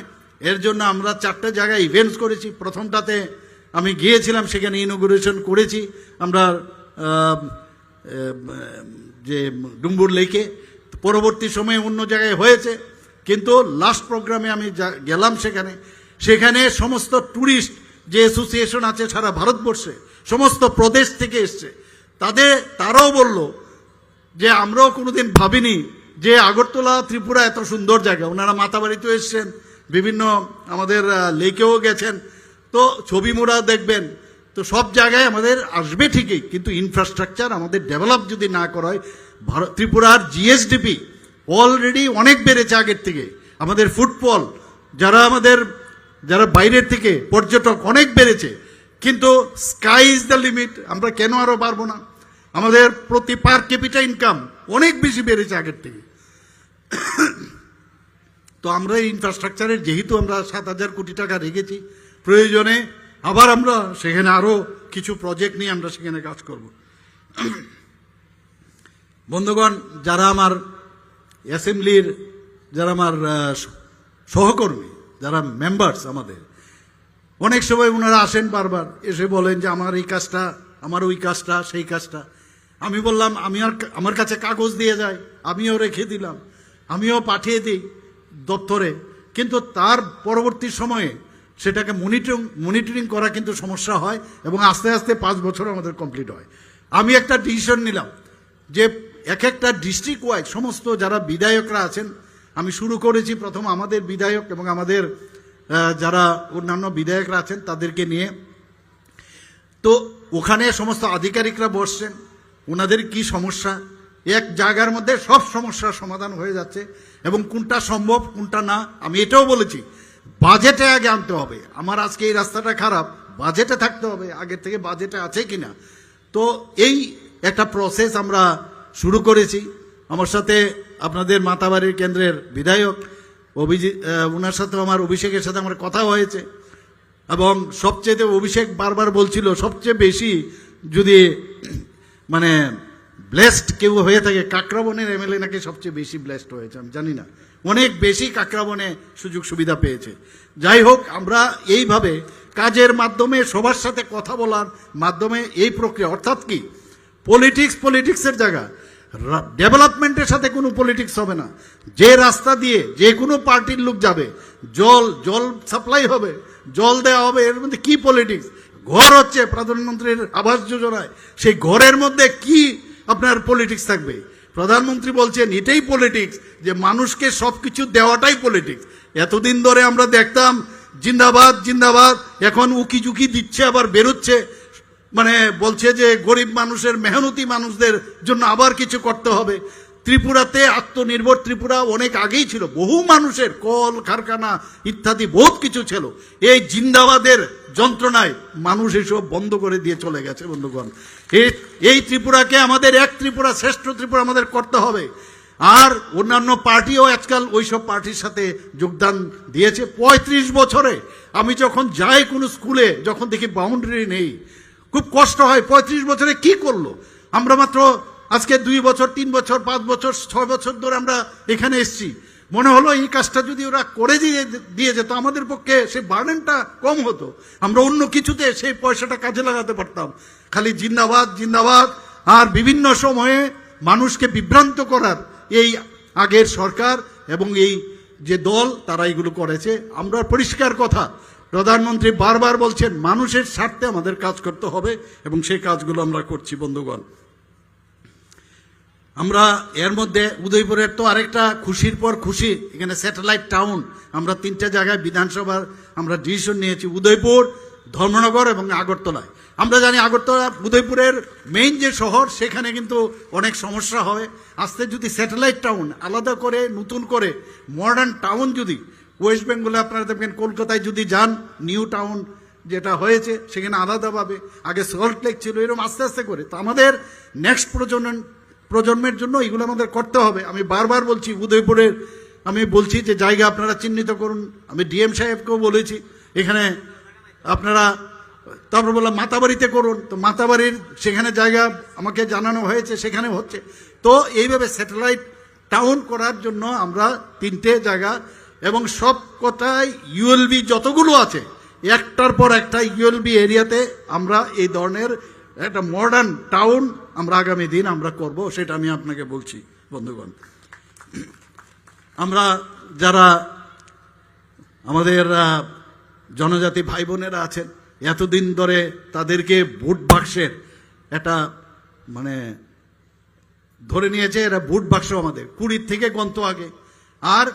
এর জন্য আমরা 4টে জায়গায় ইভেন্টস করেছি। প্রথমটাতে আমি গিয়েছিলাম, সেখানে ইনোগ্রেশন করেছি আমরা যে ডুম্বুর লেকে। পরবর্তী সময়ে অন্য জায়গায় হয়েছে, কিন্তু লাস্ট প্রোগ্রামে আমি গেলাম সেখানে সমস্ত ট্যুরিস্ট যে অ্যাসোসিয়েশন আছে সারা ভারতবর্ষে, সমস্ত প্রদেশ থেকে এসছে, তারাও বলল যে আমরাও কোনোদিন ভাবিনি যে আগরতলা ত্রিপুরা এত সুন্দর জায়গা। ওনারা মাতাবাড়িতেও এসছেন, বিভিন্ন আমাদের লেকেও গেছেন, তো ছবি মোড়া দেখবেন। তো সব জায়গায় আমাদের আসবে ঠিকই, কিন্তু ইনফ্রাস্ট্রাকচার আমাদের ডেভেলপ যদি না করা হয়, ত্রিপুরার জিএসডিপি অলরেডি অনেক বেড়েছে আগের থেকে। আমাদের ফুটফল, যারা বাইরের থেকে পর্যটক অনেক বেড়েছে, কিন্তু স্কাই ইজ দ্য লিমিট। আমরা কেন আরো পারবো না? আমাদের প্রতি পার ক্যাপিটা ইনকাম অনেক বেশি বেড়েছে আগের থেকে। তো আমরা ইনফ্রাস্ট্রাকচারের যেহেতু আমরা 7,000 কোটি টাকা রেখেছি, প্রয়োজনে আবার আমরা সেখানে আরো কিছু প্রজেক্ট নিয়ে আমরা সেখানে কাজ করব। বন্ধুগণ, যারা আমার অ্যাসেম্বলির, যারা আমার সহকর্মী, যারা মেম্বার্স, আমাদের অনেক সময় ওনারা আসেন, বারবার এসে বলেন যে আমার এই কাজটা, আমার ওই কাজটা, সেই কাজটা। আমি বললাম আমার কাছে কাগজ দিয়ে যায়, আমিও রেখে দিলাম, আমিও পাঠিয়ে দিই দপ্তরে, কিন্তু তার পরবর্তী সময়ে সেটাকে মনিটরিং করা কিন্তু সমস্যা হয়, এবং আস্তে আস্তে 5 বছর আমাদের কমপ্লিট হয়। আমি একটা ডিসিশন নিলাম যে একটা ডিস্ট্রিক্ট ওয়াইজ সমস্ত যারা বিধায়করা আছেন, আমি শুরু করেছি প্রথম আমাদের বিধায়ক এবং আমাদের যারা অন্যান্য বিধায়করা আছেন তাদেরকে নিয়ে। তো ওখানে সমস্ত আধিকারিকরা বসছেন, ওনাদের কি সমস্যা, এক জায়গার মধ্যে সব সমস্যার সমাধান হয়ে যাচ্ছে, এবং কোনটা সম্ভব কোনটা না। আমি এটাও বলেছি বাজেটে আগে আনতে হবে। আমার আজকে এই রাস্তাটা খারাপ, বাজেটে থাকতে হবে, আগের থেকে বাজেটে আছে কিনা। তো এই একটা প্রসেস আমরা শুরু করেছি। আমার সাথে আপনাদের মাতাবাড়ির কেন্দ্রের বিধায়ক অভিজিৎ, ওনার সাথে আমার অভিষেকের সাথে আমার কথা হয়েছে, এবং সবচেয়ে অভিষেক বারবার বলছিল সবচেয়ে বেশি যদি মানে ব্লেসড কেউ হয়ে থাকে, কাকরাবনের এমএলএ নাকি সবচেয়ে বেশি ব্লেসড হয়েছে। আমি জানি না, অনেক বেশি কাকরাবনে সুযোগ সুবিধা পেয়েছে। যাই হোক, আমরা এইভাবে কাজের মাধ্যমে, সবার সাথে কথা বলার মাধ্যমে এই প্রক্রিয়া, অর্থাৎ কি পলিটিক্সের জায়গা, ডেভেলপমেন্টের সাথে কোনো পলিটিক্স হবে না। যে রাস্তা দিয়ে যে কোনো পার্টির লোক যাবে, জল সাপ্লাই হবে, জল দেওয়া হবে, এর মধ্যে কি পলিটিক্স? ঘর হচ্ছে প্রধানমন্ত্রীর আবাস যোজনায়, সেই ঘরের মধ্যে কি আপনার পলিটিক্স থাকবে? প্রধানমন্ত্রী বলছেন এটাই পলিটিক্স, যে মানুষকে সবকিছু দেওয়াটাই পলিটিক্স। এতদিন ধরে আমরা দেখতাম জিন্দাবাদ জিন্দাবাদ, এখন উকি ঝুঁকি দিচ্ছে, আবার বেরোচ্ছে, মানে বলছে যে গরিব মানুষের, মেহনতি মানুষদের জন্য আবার কিছু করতে হবে। ত্রিপুরাতে আত্মনির্ভর ত্রিপুরা অনেক আগেই ছিল, বহু মানুষের কল কারখানা ইত্যাদি বহুত কিছু ছিল। এই জিন্দাবাদের যন্ত্রণায় মানুষ এসব বন্ধ করে দিয়ে চলে গেছে। বন্ধুগণ, এই ত্রিপুরাকে আমাদের এক ত্রিপুরা, শ্রেষ্ঠ ত্রিপুরা আমাদের করতে হবে। আর অন্যান্য পার্টিও আজকাল ওইসব পার্টির সাথে যোগদান দিয়েছে। 35 বছরে আমি যখন যাই কোনো স্কুলে, যখন দেখি বাউন্ডারি নেই, খুব কষ্ট হয়। 35 বছরে কি করলো? আমরা মাত্র আজকে 2 বছর, 3 বছর, 5 বছর, 6 বছর ধরে আমরা এখানে এসছি। মনে হলো এই কাজটা যদি ওরা করে দিয়ে যেত, আমাদের পক্ষে সেই বার্ডেনটা কম হতো, আমরা অন্য কিছুতে সেই পয়সাটা কাজে লাগাতে পারতাম। খালি জিন্দাবাদ জিন্দাবাদ আর বিভিন্ন সময়ে মানুষকে বিভ্রান্ত করার এই আগের সরকার এবং এই যে দল, তারা এগুলো করেছে। আমরা পরিষ্কার কথা, প্রধানমন্ত্রী বারবার বলছেন মানুষের স্বার্থে আমাদের কাজ করতে হবে, এবং সেই কাজগুলো আমরা করছি। বন্ধুগণ, আমরা এর মধ্যে উদয়পুরের তো আরেকটা খুশির পর খুশি, এখানে স্যাটেলাইট টাউন, আমরা 3টে জায়গায় বিধানসভার আমরা ডিসিশন নিয়েছি, উদয়পুর, ধর্মনগর এবং আগরতলায়। আমরা জানি আগরতলা উদয়পুরের মেইন যে শহর, সেখানে কিন্তু অনেক সমস্যা হয়। আস্তে যদি স্যাটেলাইট টাউন আলাদা করে, নতুন করে মডার্ন টাউন, যদি ওয়েস্ট বেঙ্গলে আপনারা দেখবেন, কলকাতায় যদি যান, নিউ টাউন যেটা হয়েছে সেখানে আলাদাভাবে, আগে সল্ট লেক ছিল, এরকম আস্তে আস্তে করে। তো আমাদের নেক্সট প্রজন্মের জন্য এগুলো আমাদের করতে হবে। আমি বারবার বলছি উদয়পুরের, আমি বলছি যে জায়গা আপনারা চিহ্নিত করুন। আমি ডিএম সাহেবকেও বলেছি এখানে আপনারা, তারপর বললাম মাতাবাড়িতে করুন, তো মাতাবাড়ির সেখানে জায়গা আমাকে জানানো হয়েছে, সেখানে হচ্ছে। তো এইভাবে স্যাটেলাইট টাউন করার জন্য আমরা 3টে জায়গা এবং সব কটাই ইউএলবি যতগুলো আছে একটার পর একটা ইউএলবি এরিয়াতে আমরা এই ধরনের একটা মডার্ন টাউন আমরা আগামী দিন আমরা করব, সেটা আমি আপনাকে বলছি বন্ধুগণ। আমরা যারা আমাদের জনজাতি ভাই বোনেরা আছেন, এতদিন ধরে তাদেরকে ভোট বাক্সের একটা মানে ধরে নিয়েছে, এরা ভোট বাক্স আমাদের 20 থেকে গন্ত আগে, আর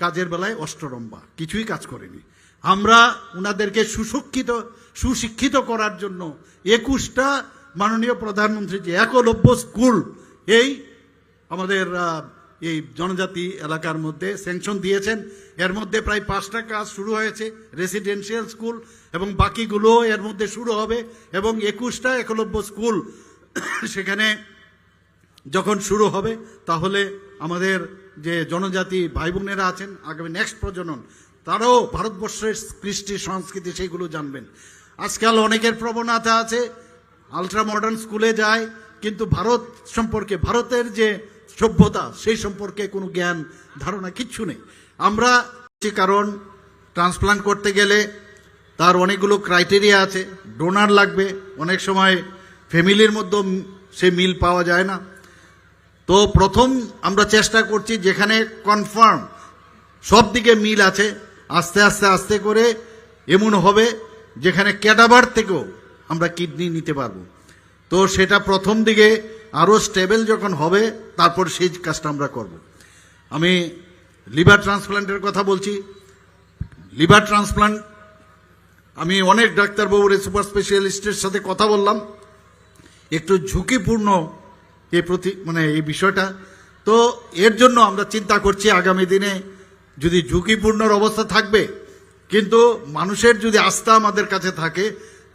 কাজের বেলায় অষ্টরম্বা, কিছুই কাজ করেনি। আমরা উনাদেরকে সুশিক্ষিত করার জন্য 21টা মাননীয় প্রধানমন্ত্রী যে একলব্য স্কুল এই আমাদের এই জনজাতি এলাকার মধ্যে স্যাংশন দিয়েছেন, এর মধ্যে প্রায় 5টা কাজ শুরু হয়েছে রেসিডেন্সিয়াল স্কুল, এবং বাকিগুলো এর মধ্যে শুরু হবে, এবং 21টা একলব্য স্কুল সেখানে যখন শুরু হবে তাহলে আমাদের যে জনজাতি ভাই বোনেরা আছেন আগামী নেক্সট প্রজনন তারাও ভারতবর্ষের কৃষ্টি সংস্কৃতি সেইগুলো জানবেন। আজকাল অনেকের প্রবণতা আছে আলট্রা মডার্ন স্কুলে যায়, কিন্তু ভারত সম্পর্কে, ভারতের যে সভ্যতা সেই সম্পর্কে কোনো জ্ঞান ধারণা কিচ্ছু নেই। আমরা কারণ ট্রান্সপ্লান্ট করতে গেলে তার অনেকগুলো ক্রাইটেরিয়া আছে, ডোনার লাগবে, অনেক সময় ফ্যামিলির মধ্যে সে মিল পাওয়া যায় না। তো প্রথম আমরা চেষ্টা করছি যেখানে কনফার্ম সব দিকে মিল আছে, আস্তে আস্তে আস্তে করে এমন হবে যেখানে ক্যাডাভার থেকেও আমরা কিডনি নিতে পারবো। তো সেটা প্রথম দিকে আরও স্টেবল যখন হবে তারপর সেই কাজটা আমরা করব। আমি লিভার ট্রান্সপ্লান্টের কথা বলছি। লিভার ট্রান্সপ্লান্ট আমি অনেক ডাক্তারবাবুর সুপার স্পেশালিস্টের সাথে কথা বললাম, একটু ঝুঁকিপূর্ণ এই বিষয়টা। তো এর জন্য আমরা চিন্তা করছি আগামী দিনে যদি ঝুঁকিপূর্ণর অবস্থা থাকবে, কিন্তু মানুষের যদি আস্থা আমাদের কাছে থাকে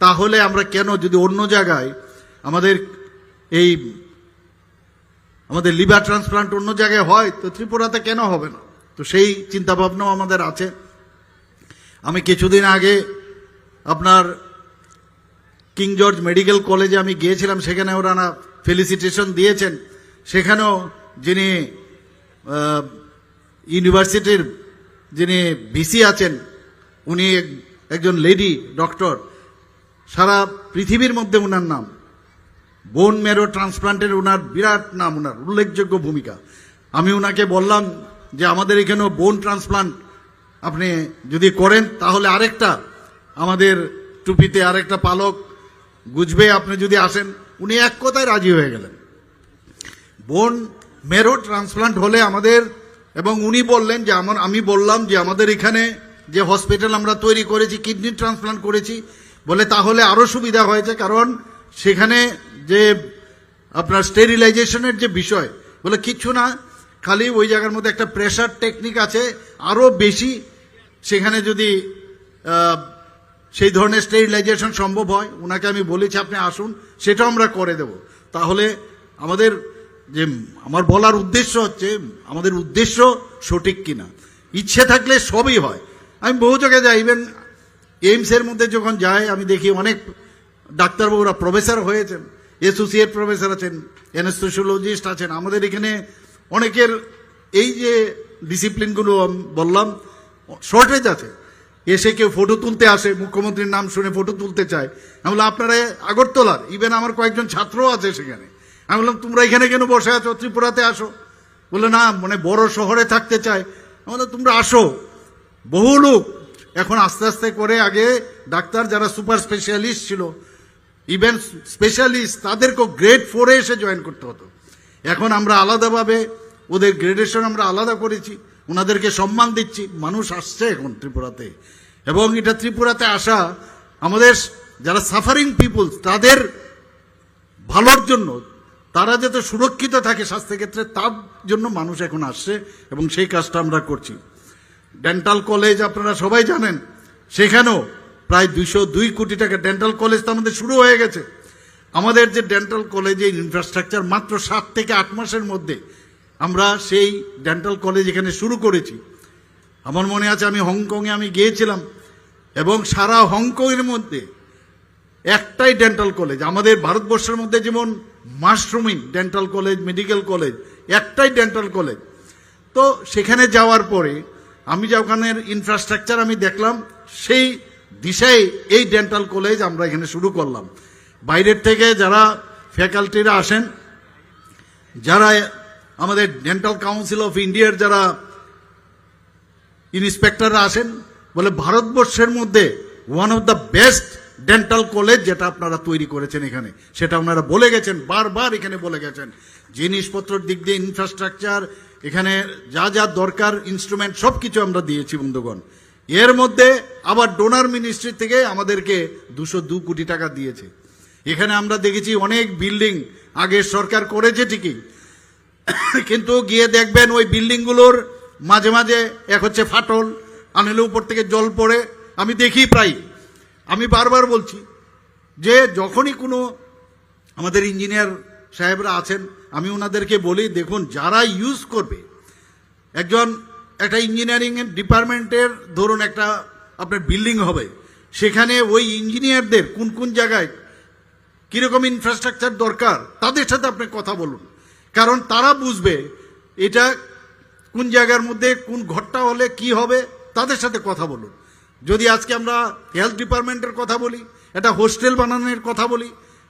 তাহলে আমরা কেন, যদি অন্য জায়গায় আমাদের লিভার ট্রান্সপ্লান্ট অন্য জায়গায় হয় তো ত্রিপুরাতে কেন হবে না? তো সেই চিন্তা ভাবনাও আমাদের আছে। আমি কিছুদিন আগে আপনার কিং জর্জ মেডিকেল কলেজে আমি গিয়েছিলাম, সেখানে ওরা ফেলিসিটেশন দিয়েছেন। সেখানেও যিনি ইউনিভার্সিটির যিনি ভিসি আছেন উনি একজন লেডি ডক্টর, সারা পৃথিবীর মধ্যে ওনার নাম, বোন ম্যারো ট্রান্সপ্লান্টের ওনার বিরাট নাম, ওনার উল্লেখযোগ্য ভূমিকা। আমি ওনাকে বললাম যে আমাদের এখানেও বোন ট্রান্সপ্লান্ট আপনি যদি করেন তাহলে আরেকটা আমাদের টুপিতে আরেকটা পালক গুজবে আপনি যদি আসেন। উনি এক কথায় রাজি হয়ে গেলেন বোন মেরো ট্রান্সপ্লান্ট হলে আমাদের, এবং উনি বললেন যে আমি বললাম যে আমাদের এখানে যে হসপিটাল আমরা তৈরি করেছি কিডনি ট্রান্সপ্লান্ট করেছি বলে, তাহলে আরো সুবিধা হয়েছে, কারণ সেখানে যে আপনার স্টেরিলাইজেশনের যে বিষয় বলে কিচ্ছু না, খালি ওই জায়গার মধ্যে একটা প্রেসার টেকনিক আছে, আরো বেশি সেখানে যদি সেই ধরনের স্টেরিলাইজেশন সম্ভব হয়। ওনাকে আমি বলেছি আপনি আসুন, সেটাও আমরা করে দেব। তাহলে আমাদের যে আমার বলার উদ্দেশ্য হচ্ছে আমাদের উদ্দেশ্য সঠিক কিনা, ইচ্ছে থাকলে সবই হয়। আমি বহু জায়গায় যাই, ইভেন এইমসের মধ্যে যখন যাই আমি দেখি অনেক ডাক্তারবাবুরা প্রফেসর হয়েছেন, অ্যাসোসিয়েট প্রফেসর আছেন, অ্যানেস্থেসিওলজিস্ট আছেন। আমাদের এখানে অনেকের এই যে ডিসিপ্লিনগুলো বললাম শর্টেজ আছে, এসে কেউ ফটো তুলতে আসে, মুখ্যমন্ত্রীর নাম শুনে ফটো তুলতে চায়। আমি বললাম আপনারা আগরতলার, ইভেন আমার কয়েকজন ছাত্রও আছে সেখানে। আমি বললাম তোমরা এখানে কেন বসে আছো, ত্রিপুরাতে আসো। বলে না, বড় শহরে থাকতে চায়। আমি বললাম তোমরা আসো। বহু লোক এখন আস্তে আস্তে করে, আগে ডাক্তার যারা সুপার স্পেশালিস্ট ছিল, ইভেন স্পেশালিস্ট, তাদেরকেও গ্রেড 4-এ এসে জয়েন করতে হতো। এখন আমরা আলাদাভাবে ওদের গ্রেডেশন আমরা আলাদা করেছি, ওনাদেরকে সম্মান দিচ্ছি। মানুষ আসছে এখন ত্রিপুরাতে, এবং এটা ত্রিপুরাতে আসা আমাদের যারা সাফারিং পিপুলস তাদের ভালোর জন্য, তারা যাতে সুরক্ষিত থাকে স্বাস্থ্যক্ষেত্রে, তার জন্য মানুষ এখন আসছে, এবং সেই কাজটা আমরা করছি। ডেন্টাল কলেজ আপনারা সবাই জানেন, সেখানেও প্রায় 202 কোটি টাকা ডেন্টাল কলেজ তো আমাদের শুরু হয়ে গেছে। আমাদের যে ডেন্টাল কলেজের ইনফ্রাস্ট্রাকচার মাত্র 7 থেকে 8 মাসের মধ্যে আমরা সেই ডেন্টাল কলেজ এখানে শুরু করেছি। আমার মনে আছে আমি হংকংয়ে আমি গিয়েছিলাম, এবং সারা হংকংয়ের মধ্যে একটাই ডেন্টাল কলেজ। আমাদের ভারতবর্ষের মধ্যে যেমন মাশরুমিং ডেন্টাল কলেজ, মেডিকেল কলেজ, একটাই ডেন্টাল কলেজ। তো সেখানে যাওয়ার পরে আমি যে ওখানের ইনফ্রাস্ট্রাকচার আমি দেখলাম, সেই দিশায় এই ডেন্টাল কলেজ আমরা এখানে শুরু করলাম। বাইরের থেকে যারা ফ্যাকাল্টিরা আসেন, যারা আমাদের ডেন্টাল কাউন্সিল অফ ইন্ডিয়ার যারা ইন্সপেক্টররা আসেন, বলে ভারতবর্ষের মধ্যে one of the best dental college যেটা আপনারা তৈরি করেছেন এখানে, সেটা আপনারা বলে গেছেন, বারবার এখানে বলে গেছেন। জিনিসপত্রের দিক দিয়ে ইনফ্রাস্ট্রাকচার, এখানে যা যা দরকার ইনস্ট্রুমেন্ট সবকিছু আমরা দিয়েছি বন্ধুগণ। এর মধ্যে আবার ডোনার মিনিস্ট্রি থেকে আমাদেরকে 202 কোটি টাকা দিয়েছে। এখানে আমরা দেখেছি অনেক বিল্ডিং আগের সরকার করেছে ঠিকই, কিন্তু গিয়ে দেখবেন ওই বিল্ডিংগুলোর মাঝে মাঝে এক হচ্ছে ফাটল, আনলে উপর থেকে জল পড়ে। আমি দেখি প্রায়, আমি বারবার বলছি যে যখনই কোনো আমাদের ইঞ্জিনিয়ার সাহেবরা আছেন, আমি ওনাদেরকে বলি, দেখুন যারা ইউজ করবে, একটা ইঞ্জিনিয়ারিং ডিপার্টমেন্টের ধরুন একটা আপনার বিল্ডিং হবে, সেখানে ওই ইঞ্জিনিয়ারদের কোন কোন জায়গায় কিরকম ইনফ্রাস্ট্রাকচার দরকার তাদের সাথে আপনি কথা বলুন, কারণ তারা বুঝবে এটা কোন জায়গার মধ্যে কোন ঘরটা হলে কি হবে, তাদের সাথে কথা বলুন। যদি আজকে আমরা হেলথ ডিপার্টমেন্টের কথা বলি, একটা হোস্টেল বানানোর কথা বলি,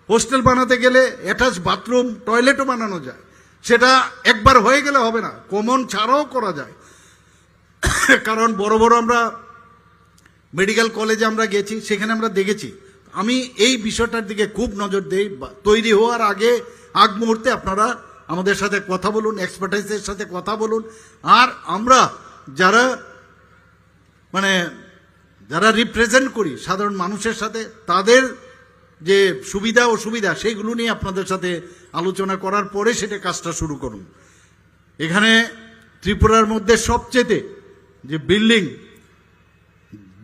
হোস্টেল বানাতে গেলে অ্যাটাচ বাথরুম টয়লেটও বানানো যায়, সেটা একবার হয়ে গেলে হবে না, কমন ছাড়াও করা যায়। কারণ বড় বড় আমরা মেডিকেল কলেজে আমরা গেছি, সেখানে আমরা দেখেছি। আমি এই বিষয়টার দিকে খুব নজর দেই। তৈরি হওয়ার আগ মুহূর্তে আপনারা আমাদের সাথে কথা বলুন, এক্সপার্টাইজের সাথে কথা বলুন। আর আমরা যারা রিপ্রেজেন্ট করি সাধারণ মানুষের সাথে, তাদের যে সুবিধা অসুবিধা সেইগুলো নিয়ে আপনাদের সাথে আলোচনা করার পরে সেটা কাজটা শুরু করুন। এখানে ত্রিপুরার মধ্যে সবচেয়ে যে building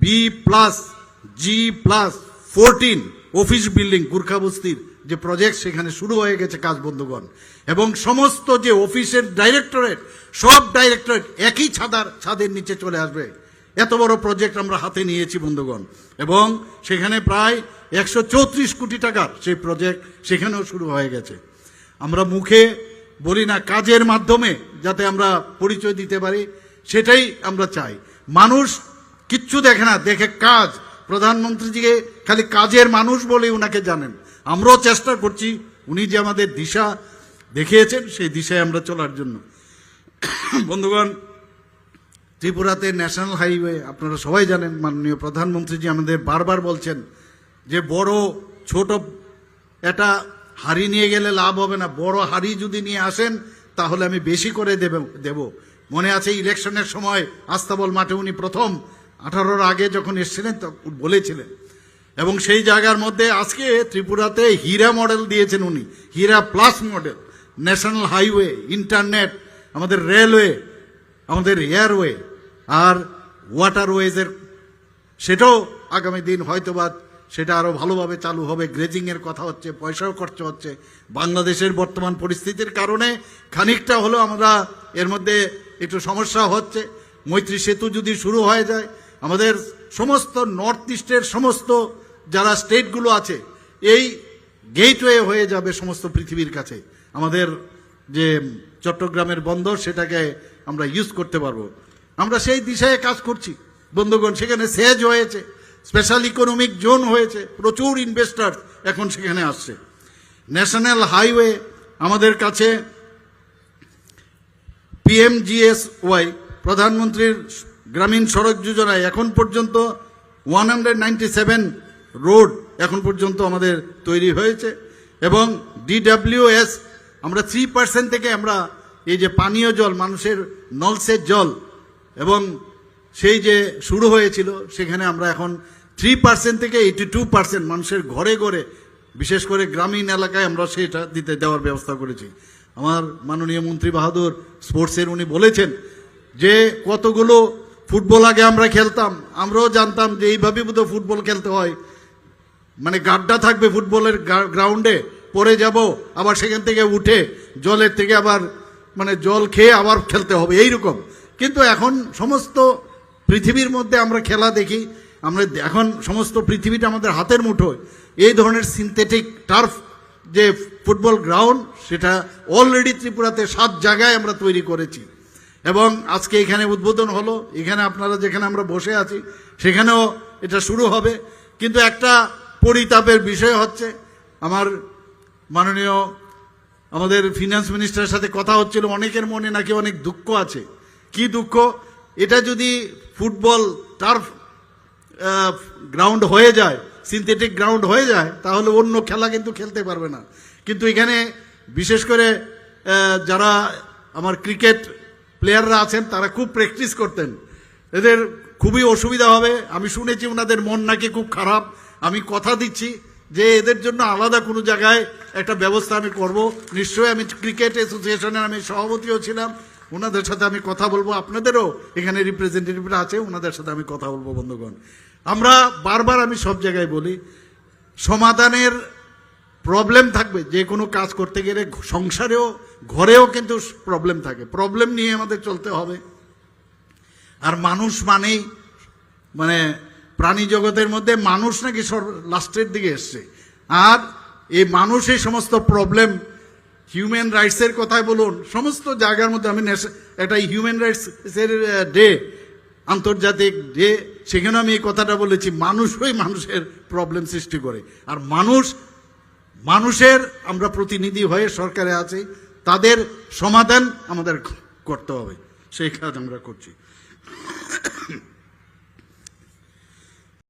B+G+14 office building Gurkha বস্তির যে প্রজেক্ট, সেখানে শুরু হয়ে গেছে কাজ বন্ধুগণ। এবং সমস্ত যে অফিসের ডাইরেক্টরেট, সব ডাইরেক্টরেট একই ছাদের নিচে চলে আসবে। এত বড় প্রজেক্ট আমরা হাতে নিয়েছি বন্ধুগণ। এবং সেখানে প্রায় 134 কোটি টাকার সেই প্রজেক্ট সেখানেও শুরু হয়ে গেছে। আমরা মুখে বলি না, কাজের মাধ্যমে যাতে আমরা পরিচয় দিতে পারি, সেটাই আমরা চাই। মানুষ কিচ্ছু দেখে না, দেখে কাজ। প্রধানমন্ত্রীজিকে খালি কাজের মানুষ বলে ওনাকে জানেন। আমরাও চেষ্টা করছি, উনি যে আমাদের দিশা দেখিয়েছেন সেই দিশায় আমরা চলার জন্য। বন্ধুগণ, ত্রিপুরাতে ন্যাশনাল হাইওয়ে আপনারা সবাই জানেন, মাননীয় প্রধানমন্ত্রীজি আমাদের বারবার বলছেন যে বড় ছোট একটা হাড়ি নিয়ে গেলে লাভ হবে না, বড় হাড়ি যদি নিয়ে আসেন তাহলে আমি বেশি করে দেব। মনে আছে ইলেকশনের সময় আস্তাবল মাঠে উনি প্রথম 18-র আগে যখন এসেছিলেন তখন বলেছিলেন। এবং সেই জায়গার মধ্যে আজকে ত্রিপুরাতে হীরা মডেল দিয়েছেন উনি, HIRA plus model. National highway, internet, আমাদের রেলওয়ে, আমাদের এয়ারওয়ে আর ওয়াটারওয়েজের, সেটাও আগামী দিন হয়তোবা সেটা আরো ভালোভাবে চালু হবে। গ্রেজিংয়ের কথা হচ্ছে, পয়সাও খরচ হচ্ছে। বাংলাদেশের বর্তমান পরিস্থিতির কারণে খানিকটা হলেও আমরা এর মধ্যে একটু সমস্যা হচ্ছে। মৈত্রী সেতু যদি শুরু হয়ে যায়, আমাদের সমস্ত নর্থ ইস্টের সমস্ত যারা স্টেটগুলো আছে, এই গেটওয়ে হয়ে যাবে সমস্ত পৃথিবীর কাছে। আমাদের যে চট্টগ্রামের বন্দর, সেটাকে আমরা ইউজ করতে পারবো। আমরা সেই দিশায় কাজ করছি বন্ধুগণ। সেখানে সেজ হয়েছে, স্পেশাল ইকোনমিক জোন হয়েছে, প্রচুর ইনভেস্টার এখন সেখানে আসছে। ন্যাশনাল হাইওয়ে আমাদের কাছে PMGSY, প্রধানমন্ত্রীর গ্রামীণ সড়ক যোজনায় এখন পর্যন্ত 197 রোড এখন পর্যন্ত আমাদের তৈরি হয়েছে। এবং DWS আমরা 3% থেকে আমরা এই যে পানীয় জল, মানুষের নলসের জল, এবং সেই যে শুরু হয়েছিল সেখানে আমরা এখন 3% থেকে 82% মানুষের ঘরে ঘরে, বিশেষ করে গ্রামীণ এলাকায় আমরা সেটা দেওয়ার ব্যবস্থা করেছি। আমার মাননীয় মন্ত্রী বাহাদুর স্পোর্টসের উনি বলেছেন যে কতগুলো ফুটবল আগে আমরা খেলতাম, আমরাও জানতাম যে এইভাবে বোধহয় ফুটবল খেলতে হয়, মানে গাড্ডা থাকবে ফুটবলের গ্রাউন্ডে, পড়ে যাব, আবার সেখান থেকে উঠে জলের থেকে আবার জল খেয়ে আবার খেলতে হবে, এইরকম। কিন্তু এখন সমস্ত পৃথিবীর মধ্যে আমরা খেলা দেখি, আমরা এখন সমস্ত পৃথিবীটা আমাদের হাতের মুঠোয়। এই ধরনের সিনথেটিক টার্ফ যে ফুটবল গ্রাউন্ড সেটা অলরেডি ত্রিপুরাতে 7 জায়গায় আমরা তৈরি করেছি এবং আজকে এখানে উদ্বোধন হলো। এখানে আপনারা যেখানে আমরা বসে আছি সেখানেও এটা শুরু হবে। কিন্তু একটা পরিতাপের বিষয় হচ্ছে, আমার মাননীয় আমাদের ফিনান্স মিনিস্টারের সাথে কথা হচ্ছিল, অনেকের মনে নাকি অনেক দুঃখ আছে। কি দুঃখ? এটা যদি ফুটবল টার্ফ গ্রাউন্ড হয়ে যায়, সিনথেটিক গ্রাউন্ড হয়ে যায়, তাহলে অন্য খেলা কিন্তু খেলতে পারবে না। কিন্তু এখানে বিশেষ করে যারা আমার ক্রিকেট প্লেয়াররা আছেন তারা খুব প্র্যাকটিস করতেন, এদের খুবই অসুবিধা হবে। আমি শুনেছি ওনাদের মন নাকি খুব খারাপ। আমি কথা দিচ্ছি যে এদের জন্য আলাদা কোনো জায়গায় একটা ব্যবস্থা আমি করব। নিশ্চয়ই আমি ক্রিকেট অ্যাসোসিয়েশনের আমি সভাপতিও ছিলাম, ওনাদের সাথে আমি কথা বলবো। আপনাদেরও এখানে রিপ্রেজেন্টেটিভরা আছে, ওনাদের সাথে আমি কথা বলবো। বন্ধুগণ, আমরা বারবার আমি সব জায়গায় বলি, সমাধানের প্রবলেম থাকবে। যে কোনো কাজ করতে গেলে সংসারেও ঘরেও কিন্তু প্রবলেম থাকে, প্রবলেম নিয়ে আমাদের চলতে হবে। আর মানুষ মানেই মানে প্রাণী জগতের মধ্যে মানুষ নাকি লাস্টের দিকে এসছে। আর এই মানুষের সমস্ত প্রবলেম, হিউম্যান রাইটসের কথাই বলুন, সমস্ত জায়গার মধ্যে আমি একটা হিউম্যান রাইটসের ডে, আন্তর্জাতিক ডে, সেখানে আমি এই কথাটা বলেছি, মানুষই মানুষের প্রবলেম সৃষ্টি করে। আর মানুষের আমরা প্রতিনিধি হয়ে সরকারে আছি, তাদের সমাধান আমাদের করতে হবে, সেই কাজ আমরা করছি।